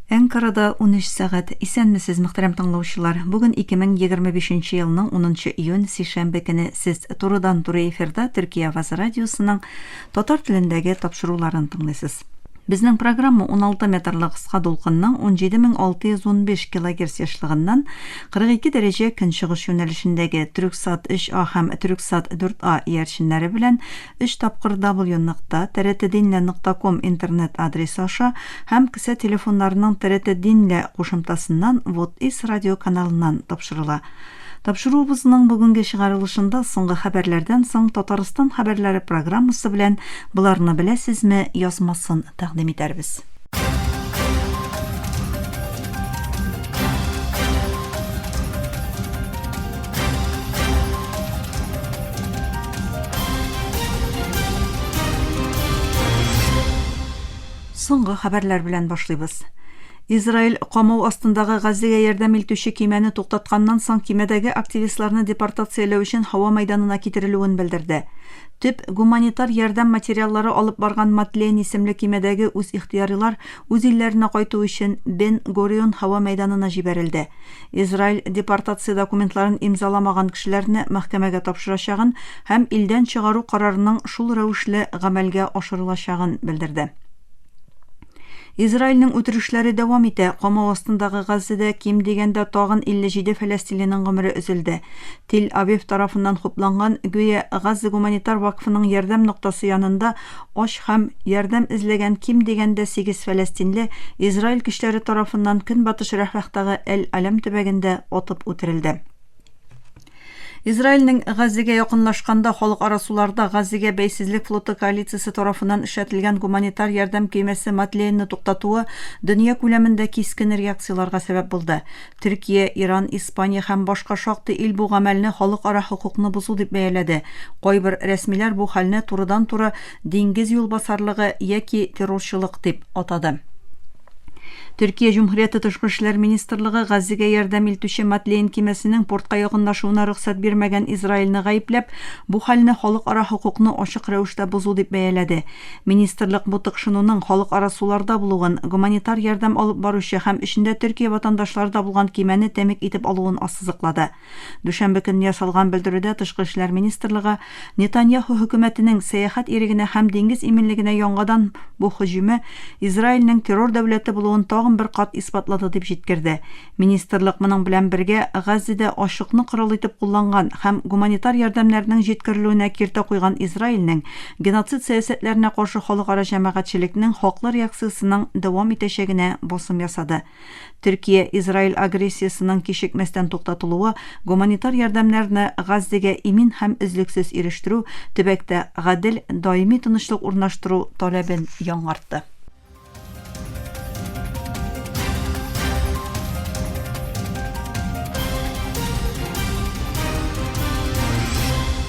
Әнкарада 13 сәгать. Исәнмесез, мөхтәрәм тыңлаучылар. Бүген 2025 елның 10 июнь сишәмбе көне сез турыдан-туры эфирда Төркия Аваз радиосының татар телендәге тапшыруларын тыңлыйсыз. Безнең программа 16 метрлык кыска дулкынның 17615 кГц яшьлыгыннан 42 дәрәҗә көнчыгыш юнәлешендәге Түрксат 3А һәм Түрксат 4А иярченнәре белән 3 тапкыр www.trdinla.com интернет адресы аша һәм кесә телефоннарының TRT Dinla кушымтасыннан Вот-Ис радио каналыннан тапшырыла. Тапшыруыбызның бүгенге чыгарылышында соңгы хәбәрләрдән соң Татарстан хәбәрләре программасы белән буларны беләсезме язмасын тәкъдим итәрбез. Соңгы хәбәрләр белән башлыйбыз. Израиль камау астындагы Газзага ярдәм итүче кимәне туктатканнан соң кимәдәге активистларны депортацияләү өчен һава мәйданына китерелүен белдерде. Төп гуманитар ярдәм материаллары алып барган Матлен исемле кимәдәге үз ихтыярилар үз илләренә кайту өчен Бен-Горион һава мәйданына җибәрелде. Израиль депортация документларын имзаламаган кешеләрне мәхкәмәгә тапшырачагын һәм илдән чыгару карарының шул рәвешле гамәлгә ашырылачагын белдерде. Израильнең үтерешләре дәвам итә. Камау астындагы Газзада ким дигәндә тагын 57 фәләстинлинең гомере өзелде. Тель-Авив тарафыннан хупланган гүя Газза гуманитар вакфының ярдәм ноктасы янында аш һәм ярдәм эзләгән ким дигәндә 8 фәләстинле Израиль кешеләре тарафыннан көнбатыш Рәфәхтәге Әл-Алам төбәгендә атып үтерелде. Израильнең Газзага якынлашканда халыкара суларда Газзага бәйсезлек флоты коалициясе тарафыннан эшләтелгән гуманитар ярдәм кемәсе Матленны туктатуы дөнья күләмендә кискен реакцияларга сәбәп булды. Төркия, Иран, Испания һәм башка шактый ил бу гамәлне халыкара хукукны бозу дип бәяләде. Кайбер рәсмиләр бу хәлне турыдан-туры диңгез юлбасарлыгы яки террорчылык дип атады. Төркия Җумһурияте Тышкы эшләр министрлыгы Газзага ярдәм итүче Матлен кемәсенең портка якынлашуына рөхсәт бирмәгән Израильне гаепләп, бу хәлне халыкара хукукны ачык рәвештә бозу дип бәяләде. Министрлык бу тыкшынуның халыкара суларда булуын, гуманитар ярдәм алып баручы һәм ичендә Төркия ватандашларда булган кемәне тәмик итеп алуын ассызыклады. Дүшәмбе көнне ясалган белдерүдә Тышкы эшләр министрлыгы Нетаньяху хөкүмәтенең сәяхәт ирегенә һәм диңгез иминлегенә яңадан бу һөҗүме Израильнең террор дәүләте булуын бер кат испатлады дип җиткерде. Министрлык моның белән бергә Газзада ашыкны корал итеп кулланган һәм гуманитар ярдәмнәрнең җиткерелүенә киртә куйган Израильнең геноцид сәясәтләренә каршы халыкара җәмәгатьчелекнең хаклар реакциясенең дәвам итәчәгенә басым ясады. Төркия Израиль агрессиясының кичекмәстән туктатылуы, гуманитар ярдәмнәрне Газзага имин һәм өзлексез ирештерү, төбәктә гадел, даими тынычлык урнаштыру таләбен яңартты.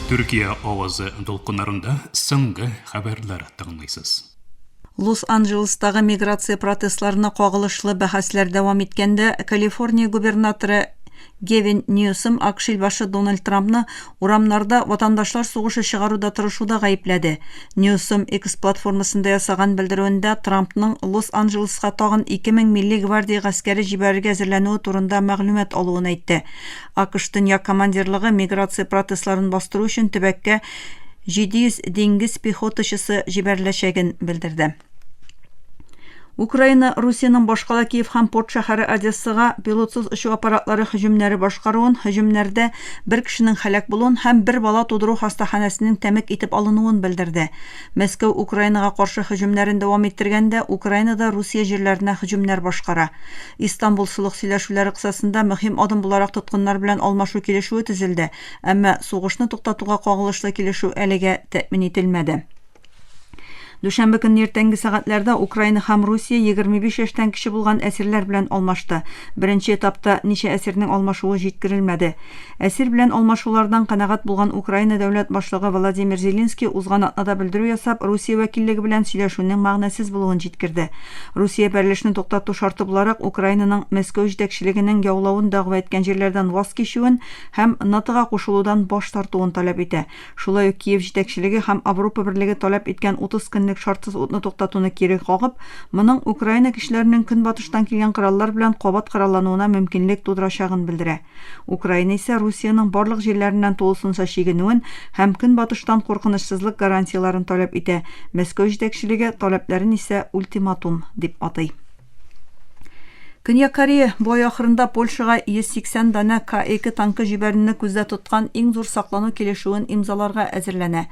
Төркия авазы дулкыннарында соңгы хәбәрләр тыңлыйсыз. Лос-Анджелестагы миграция протестларына кагылышлы бәхәсләр дәвам иткәндә, Калифорния губернаторы Гевин Ньюсом АКШ башы Дональд Трампны урамнарда ватандашлар сугышы чыгаруда тырышуда гаепләде. Ньюсом X платформасында ясаган белдерүендә Трампның Лос-Анджелеска тагын 2000 милли гвардия гаскәре җибәрергә әзерләнүе турында мәгълүмат алуын әйтте. АКШ дөнья командирлыгы миграция протестларын бастыру өчен төбәккә 700 диңгез пехотачысы җибәреләчәген белдерде. Украина Русиянең башкала Киев һәм Порт шәһәре Одессага пилотсыз очу аппаратлары һөҗүмнәре башкаруын, һөҗүмнәрдә бер кешенең һәлак булуын һәм бер бала тудыру хастаханәсенең тәмик итеп алынуын белдерде. Мәскәү Украинага каршы һөҗүмнәрен дәвам иттергәндә, Украинада Русия җирләренә һөҗүмнәр башкара. Истанбул сулык сөйләшүләре кысасында мөһим адым буларак тоткыннар белән алмашу килешүе төзелде, әмма сугышны туктатуга кагылышлы килешү әлегә тәэмин ителмәде. Дүшәмбе көнне иртәнге сәгатьләрдә Украина һәм Русия 25 яшьтән кече булган әсирләр белән алмашты. Беренче этапта ничә әсирнең алмашуы җиткерелмәде. Әсир белән алмашулардан канәгать булган Украина дәүләт башлыгы Владимир Зеленский узган атнада белдерү ясап, Русия вәкиллеге белән сөйләшүнең мәгънәсез булуын җиткерде. Русия берлешне туктату шарты буларак Украинаның Мәскәү җитәкчелегенең яулавын дәгъва иткән җирләрдән ваз кичүен һәм НАТОга кушылудан баш тартуын таләп итә. Шулай ук Киев җитәкчелеге һәм Европа берлеге таләп иткән 30 көнлек көнлек шартсыз утны туктатуны кире кагып, моның Украина кешеләренең көнбатыштан килгән кораллар белән кабат кораллануына мөмкинлек тудырачагын белдерә. Украина исә Русиянең барлык җирләреннән тулысынча чигенүен һәм көнбатыштан куркынычсызлык гарантияларын таләп итә. Мәскәү җитәкчелеге таләпләрен исә ультиматум дип атый. Көньяк Корея бу ай ахырында Польшага 180 дана К-2 танкы җибәрүне күздә тоткан иң зур саклану килешүен имзаларга әзерләнә.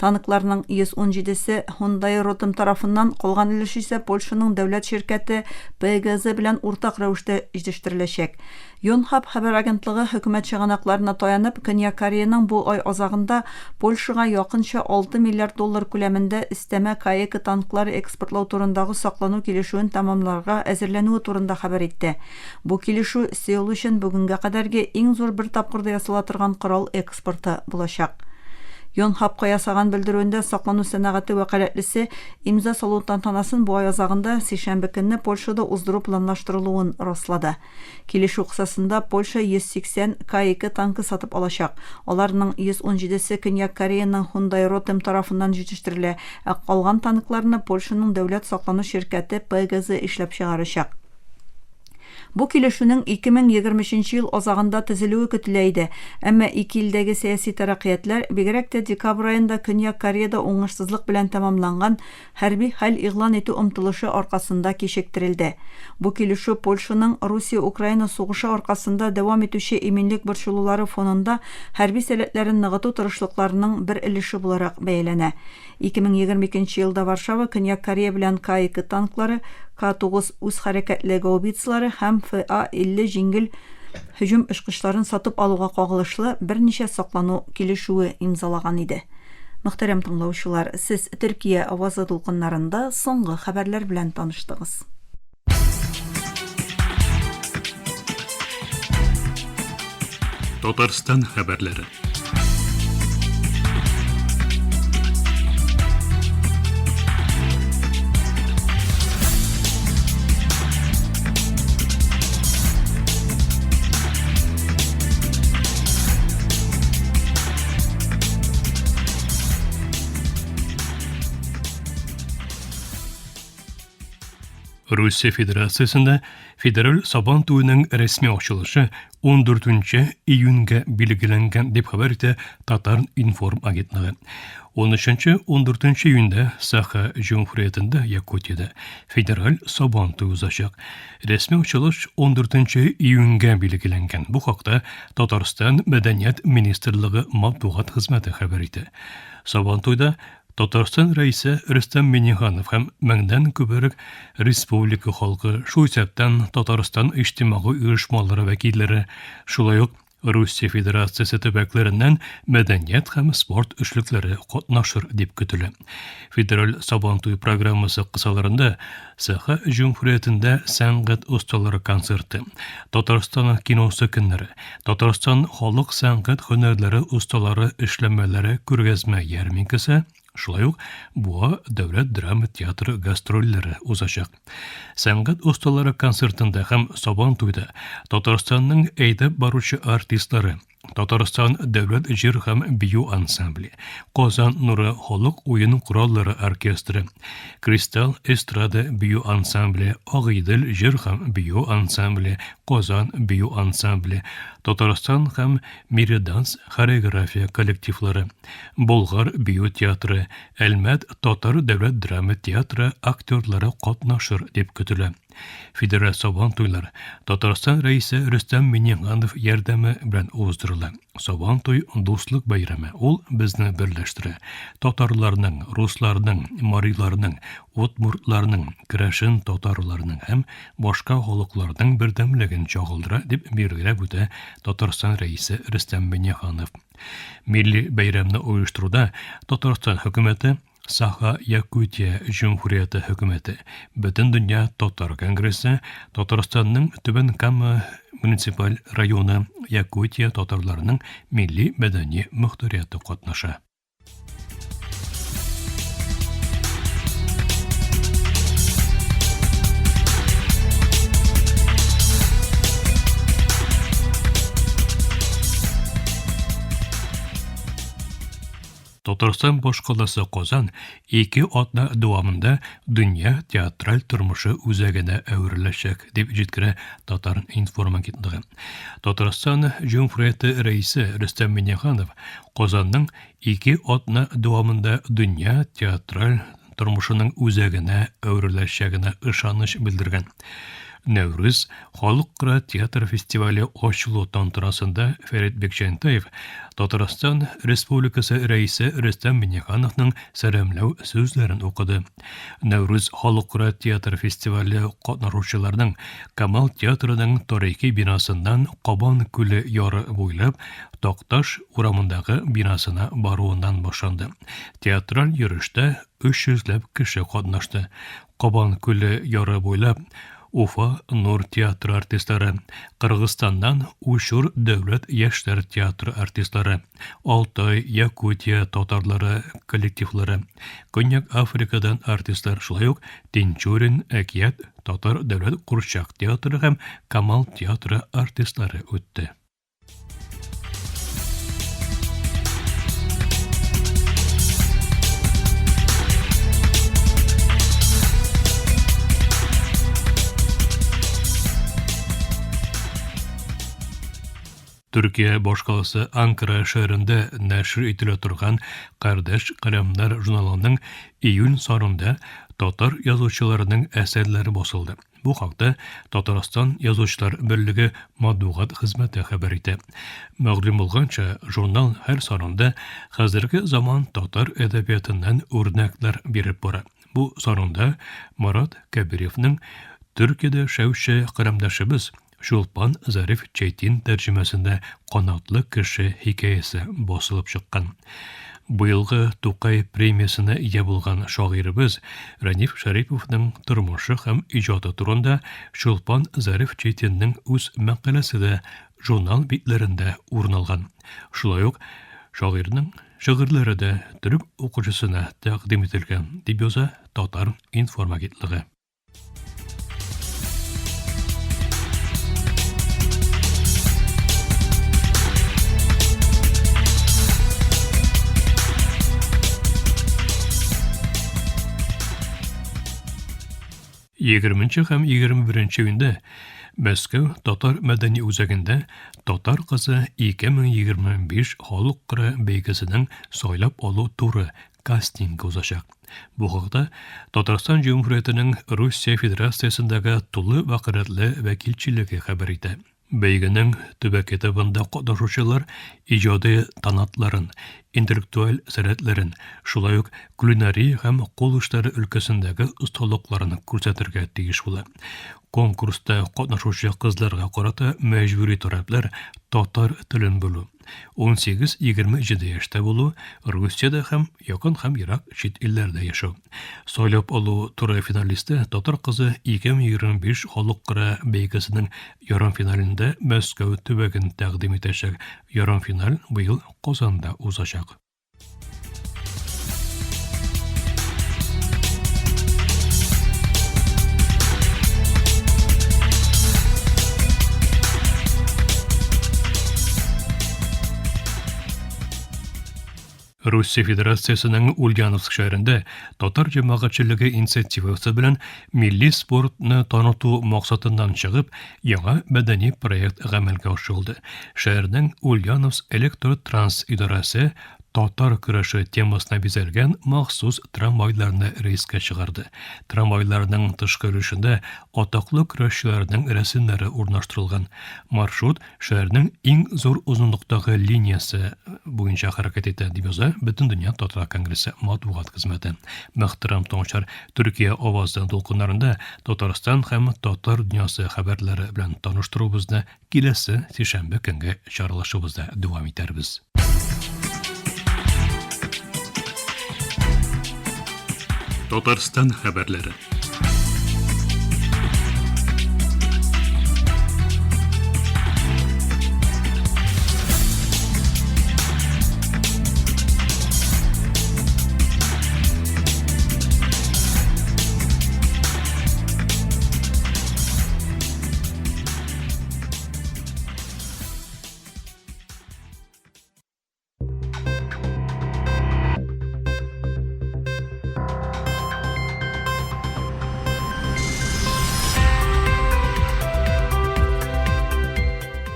Танкларның 117-се Hyundai Rotem тарафыннан, калган өлеше исә Польшаның дәүләт ширкәте PGZ белән уртак рәвештә җитештереләчәк. Yonhap хәбәр агентлыгы хөкүмәт чыганакларына таянып, Көньяк Кореяның бу ай азагында Польшага якынча 6 миллиард доллар күләмендә өстәмә К-2 танклары экспортлау турындагы саклану килешүен тәмамларга әзерләнүе турында хәбәр итте. Бу килешү Сеул өчен бүгенгә кадәрге иң зур бер тапкырда ясала торган корал экспорты булачак. Yonhapка ясаган белдерүендә саклану сәнәгате вәкаләтлесе имза салу тантанасын бу ай азагында сишәмбе көнне Польшада уздыру планлаштырылуын раслады. Килешү кысасында Польша 180 К-2 танкы сатып алачак. Аларның 117-се Көньяк Кореяның Hyundai Rotem тарафыннан җитештерелә, ә калган танкларны Польшаның дәүләт саклану ширкәте PGZ эшләп чыгарачак. Бу килешүнең 2023 ел азагында төзелүе көтелә иде, әмма ике илдәге сәяси тараҡҡиятләр, бигерәк тә декабр айында Көньяк Кореяда уңышсызлык белән тәмамланган хәрби хәл иғлан итү омтылышы арҡасында кишектерелде. Бу килешү Польшаның Русия-Украина сугышы арҡасында дәвам итүче иминлек борчылулары фонында хәрби сәләтләрен ныгыту тырышлыҡларының бер өлеше булараҡ бәяләнә. 2022 елда Варшава Көньяк Корея белән К-2 танклары, К-9 үз хәрәкәтле гаубицалары һәм Фа-50 җиңел һөҗүм очкычларын сатып алуга кагылышлы берничә саклану килешүе имзалаган иде. Мөхтәрәм тыңлаучылар, сез Төркия авазы тулкыннарында соңгы хәбәрләр белән таныштыгыз. Татарстан хәбәрләре. Rusya Federatsiyasында федераль Сабан туйының рәсми ачылышы 14 июньгә билгеләнгән дип хәбәр итә Татар информ агентлыгы. 13-14 июньдә Саха Җумһуриятында Якутиядә федераль Сабан туйы узачак. Рәсми ачылыш 14 июньгә билгеләнгән. Бу хакта Татарстан Мәдәният министрлыгы матбугат хезмәте хәбәр итә. Сабан туйда Татарстан рәисе Рөстәм Миңнеханов һәм меңдән күбрәк республика халкы, шул исәптән Татарстан иҗтимагый оешмалары вәкилләре, шулай ук Русия Федерациясе төбәкләреннән мәдәният һәм спорт эшлекләре катнашыр дип көтелә. Федераль Сабан туй программасы кысаларында Саха Җумһуриятында сәнгать осталары концерты, Татарстан киносы көннәре, Татарстан халык сәнгать һөнәрләре осталары эшләмәләре күргәзмә ярминкасы, шулай ук Буа дәүләт драма театры гастрольләре узачак. Сәнгать осталары концертында һәм Сабан туйда Татарстанның әйдәп баручы артистлары, Татарстан дәүләт җыр һәм бию ансамбле, Казан нуры халык уен кораллары оркестры, Кристалл эстрада бию ансамбле, Агыйдел җыр һәм бию ансамбле, Казан бию ансамбле, Татарстан һәм Мириданс хореография коллективлары, Болгар бию театры, Әлмәт татар дәүләт драма театры актерлары катнашыр дип көтелә. Федераль Сабан туйлары Татарстан рәисе Рөстәм Миңнеханов ярдәме белән уздырыла. Сабан туй дуслык бәйрәме. Ул безне берләштерә. Татарларның, русларның, мариларның, удмуртларның, керәшен татарларның һәм башка халыкларның бердәмлеген чагылдыра дип билгеләп үтә Татарстан рәисе Рөстәм Миңнеханов. Милли бәйрәмне оештыруда Татарстан хөкүмәте, Саха Якутия Җумһурияте хөкүмәте, Бөтен дөнья татар конгрессы, Татарстанның Түбән Кама муниципаль районы Якутия татарларының милли мәдәни мөхтәрияте катнаша. Татарстан башкаласы Казан 2 атна дәвамында дөнья театраль тормышы үзәгенә әвереләчәк дип җиткерә Татар информ агентлыгы. Татарстан Җумһурияте рәисе Рөстәм Миңнеханов Казанның 2 атна дәвамында дөнья театраль тормышының үзәгенә әвереләчәгенә ышаныч белдергән. Нәүрүз халыкара театр фестивале ачылу тантанасында Фәрит Бекҗәнтәев Татарстан Республикасы рәисе Рөстәм Миңнехановның сәламләү сүзләрен укыды. Нәүрүз халыкара театр фестивале катнашучыларының Камал театрының тарихи бинасыннан Кабан күле яры буйлап Такташ урамындагы бинасына баруыннан башланды. Театраль йөрештә 300ләп кеше катнашты. Кабан күле яры буйлап Уфа Нур театры артистлары, Кыргызстаннан Ушур дәүләт яшьләр театры артистлары, Алтай, Якутия татарлары коллективлары, Көньяк Африкадан артистлар, шулай ук Тинчурин, Әкият татар дәүләт курчак театры һәм Камал театры артистлары үтте. Türkiye башкаласы Анкара шәһәрендә нәшр ителә торган Кардәш каләмнәр журналының июнь санында татар язучыларының әсәрләре басылды. Бу хакта Татарстан язучылар берлеге матбугат хезмәте хәбәр итә. Мәгълүм булганча, журнал һәр санында хәзерге заман татар әдәбиятыннан үрнәкләр биреп бара. Бу санында Марат Кәбировның Төркиядә шәүче каләмдәшебез Шулпан Зариф Чейтин тәрҗемәсендә канатлы кеше хикәясе басылып чыккан. Быелгы Тукай премиясына ия булган шагыйрыбыз Раниф Шариповның тормышы һәм иҗаты турында Шулпан Зариф Чейтинның үз мәкаләсе дә журнал битләрендә урын алган. Шулай ук шагыйрьнең шигырьләре дә төрек укучысына тәкъдим ителгән, дип яза Татар информ агентлыгы. 20 һәм 21 июньдә Мәскәү татар мәдәни үзәгендә Татар кызы 2025 халыкара бәйгесенең сайлап алу туры кастинг узачак. Бу хакта Татарстан Җумһуриятенең Русия Федерациясендәге тулы вәкаләтле вәкилчелеге хәбәр итә. Бәйгенең төбәк этабында катнашучылар иҗади танатларын, интеллектуаль сәләтләрен, шулай ук кулинария һәм кул эшләре өлкәсендәге осталыкларын күрсәтергә тиеш була. Конкурста катнашучы кызларга карата мәҗбүри таләпләр татар телен белү, 18-27 яшьтә булу, Русиядә һәм якын һәм ерак чит илләрдә яшәү. Сайлап алу туры финалисты татар кызы 2025 халыкара бәйгесенең ярымфиналында Мәскәү төбәген тәкъдим итәчәк. Ярымфинал быел Казанда узачак. Русия Федерациясының Ульяновск шәһәрендә татар җәмәгатьчелеге инициативасы белән милли спортны таныту максатыннан чыгып, яңа мәдәни проект гамәлгә ашырылды. Шәһәрнең Ульяновск электротранс идарәсе татар көрәше темасына бизәлгән махсус трамвайларны рейскә чыгарды. Трамвайларның тышкы өлешендә атаклы көрәшчеләрнең рәсемнәре урнаштырылган. Маршрут шәһәрнең иң зур узынлыктагы линиясе буенча хәрәкәт итә, дип яза Бөтен дөнья татар конгрессы матбугат хезмәте. Мөхтәрәм тыңлаучылар, Төркия авазы дулкыннарында Татарстан һәм татар дөньясы хәбәрләре белән таныштырубызны киләсе сишәмбе көнгә чаралашыбызда дәвам итәрбез. Татарстан хәбәрләре.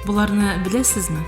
Bularni bilasizmi?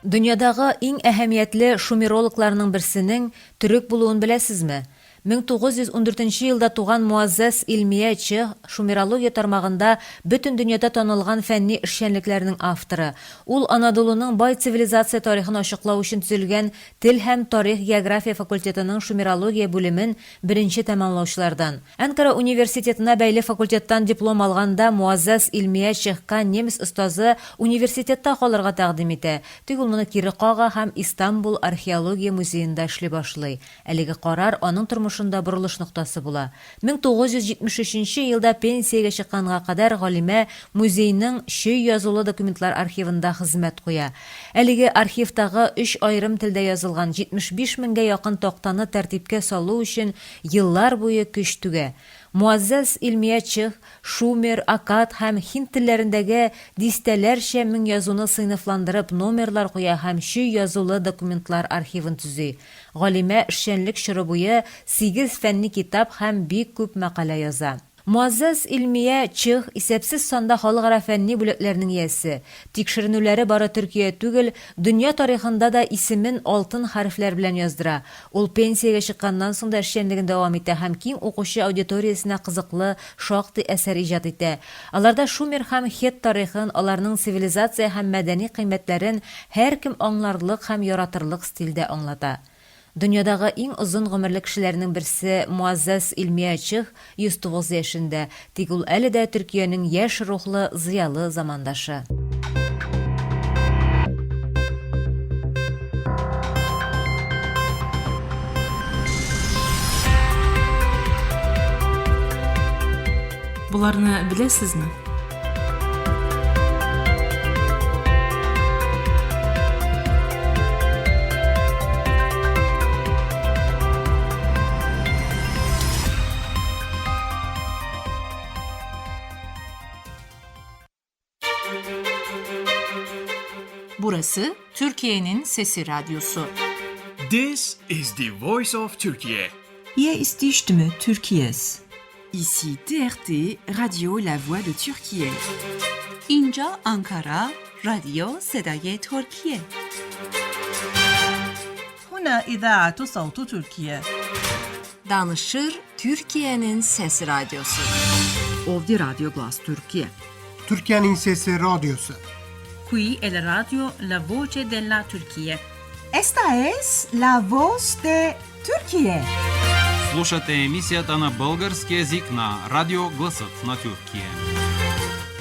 Dünyadагы иң әһәмиятле шумерологларның берсенең төрек булуын беләсезме? 1914 елда туган Муаззаз Илмия Чех шумерология тармагында бөтен дөньяда танылган фәнни эшчәнлекләрнең авторы. Ул Анадолуның бай цивилизация тарихын ачыклау өчен төзелгән Тел һәм тарих география факультетының шумерология бүлемен беренче тәмамлаучылардан. Анкара университетына бәйле факультеттан диплом алганда Муаззаз Илмия Чехка немец остазы университетта калырга тәкъдим итә. Тик ул моны кире кага һәм Истанбул археология музеенда эшли башлый. Әлеге карар аның тормышында бурылыш ноктасы була. 1973 елда пенсиягә чыкканга кадәр галимә музейның шөй язулы документлар архивында хезмәт куя. Әлеге архивтагы 3 аерым телдә язылган 75 меңгә якын тактаны тәртипкә салу өчен еллар буе көч түгә. Муаззаз Илмия Чех шумер, акад һәм һинд телләрендәге дистәләрчә мең язуны сыйныфландырып номерлар куя һәм шөй язулы документлар архивын төзи. Галимә эшчәнлек чоры буе 8 фәнни китап һәм бик күп мәкалә яза. Муаззаз Илмия Чех исәпсез санда халыкара фәнни бүләкләрнең иясе. Тикшеренүләре бары Төркия түгел, дөнья тарихында да исемен алтын хәрефләр белән яздыра. Ул пенсиягә чыкканнан соң да эшчәнлеген дәвам итә һәм киң укучы аудиториясенә кызыклы шактый әсәр иҗат итә. Аларда шумер һәм хет тарихын, аларның цивилизация һәм мәдәни кыйммәтләрен һәркем аңларлык һәм яратырлык стильдә аңлата. Дөньядагы иң озын гомерле кешеләрнең берсе Муаззаз Илмия Чех 109 яшендә, тик ул әле дә Төркиянең яшь рухлы зыялы замандашы. Bularni bilasizmi? Burası Türkiye'nin Sesi Radyosu. This is the voice of Turkey. Hier ist die Stimme Türkiye's. Ici TRT, Radio La Voix de Türkiye. اینجا آنکارا، رادیو صدای ترکیه. هنا إذاعة صوت تركيا. Danışır Türkiye'nin Sesi Radyosu. Ovdi Radyo Glas Türkiye. Türkiye'nin Sesi Radyosu. Qui è la radio La Voce della Turchia. Esta es la voz de Turquía. Слушате емисията на български език на Радио Гласът на Тюркия.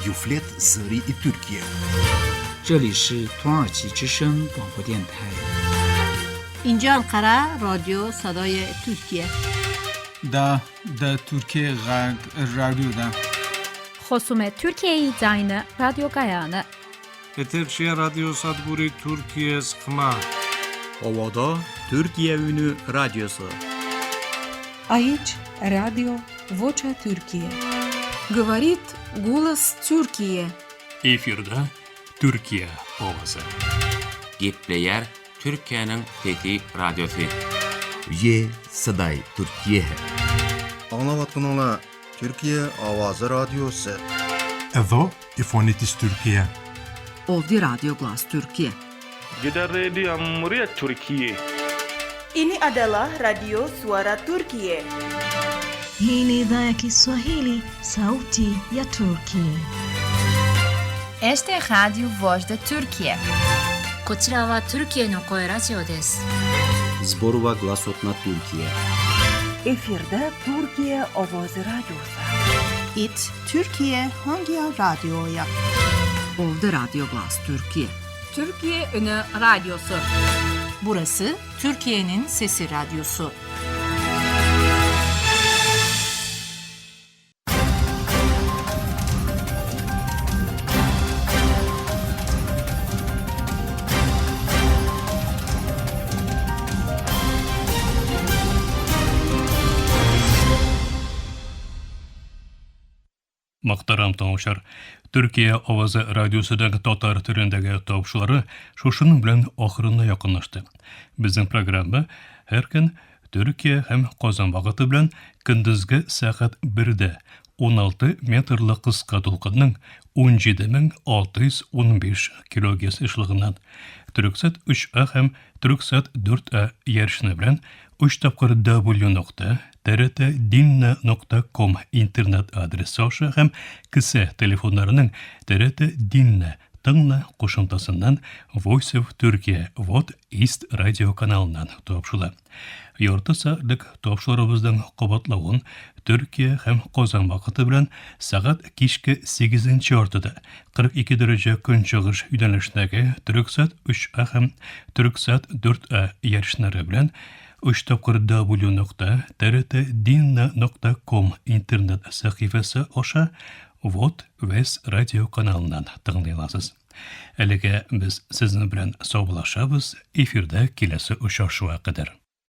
Юфлет Зări и Türkiye. 这里是土耳其之声广播电台。 اینجا انقره رادیو صدای ترکیه. Da Türkiye Radyo'da. خصوم ترکیه داینه رادیو گایانه. Eterşehir Radyo Sadburi Türkiye Sıkma. Ovada Türkiye Ünü Radyosu. Aici Radio Vocea Türkiye. Говорит голос Türkiye. Efirde Türkiye ovası. Gepleyer Türkiye'nin Fethi Radyosu. Ye Saday Türkiye. Anlavatkanlar Türkiye Avazı Radyosu. Evo İfonitis Türkiye. Ovdi Radyo Glas Türkiye. Jeddah Radio Muria Türkiye. Ini adalah Radio Suara Turkiye. Hii ni idhaa ya Kiswahili, sauti ya Turkiye. Este é Radio Voz da Turkiye. こちらはトルキエの声ラジオです。 Zborova Glasot na Türkiye. Efirde Türkiye Ovozi Radyosu. It Türkiye hangi radyoya? Ovdi Radyo Glas Türkiye. Türkiye Ünü Radyosu. Burası Türkiye'nin Sesi Radyosu. Мактарам таңышар. Türkiye Avazı Radyosu'daki Tatar türündeki topçuları şuşunun bilen ahırına yakınlaştı. Bizim programda her gün Türkiye hem Kazan vakıtı bilen gündüzge saat 1'de 16 metrli kıska dolkının 17.615 kgs ışlığından Türksat 3A hem Türksat 4A yarışını bilen 3 tapkır w.trt.dinna.com internet adresi aşağı hem kısa telefonlarının TRT Dinna tığla koşuntasından Voice of Turkey What East Radio kanalından topşula. Yorta saatlik topşularımızdan qabatlağın Türkiye hem Kazan vakıtı bilen saat kişki 8. ortada 42 derece gün çıgış yönelişindeki Türksat 3A hem Türksat 4A yarışları bilen 3 tapkır w.trt.dinna.com internet sahifası aşağı What West Radio kanalından tığlaylasız. Әлеге biz sizin bilen sağlaşabız, efirde kilesi uçaşığa kadar.